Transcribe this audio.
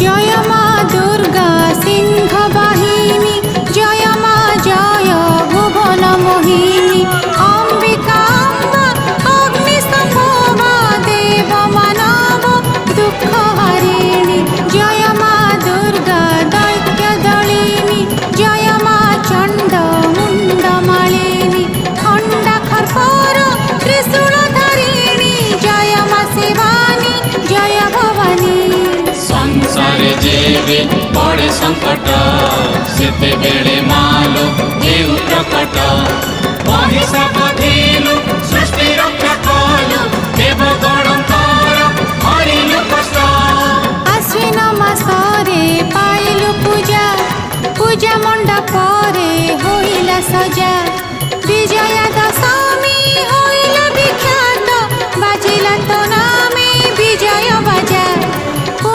জয় মা দুর্গা সিংহ বাহিনী, জয় মা জয় ভুবন মোহিনী, অম্বিকা অম্বা অগ্নি সম্ভবা দেব মানব দুঃখ হরিণী, জয় মা দুর্গা দৈত্য দলিনী, জয় মা চণ্ড মুণ্ড মালিনী, খণ্ডা খর্পর ত্রিশূল ধারিণী, জয় মা শিবানী জয় ভবানী। ସଂସାରେ ଯେବେ ପଡ଼େ ସଙ୍କଟ ସେତେବେଳେ ମାଲୋ ହେଉ ପ୍ରକଟ ମହିଷା ବଧିଲୁ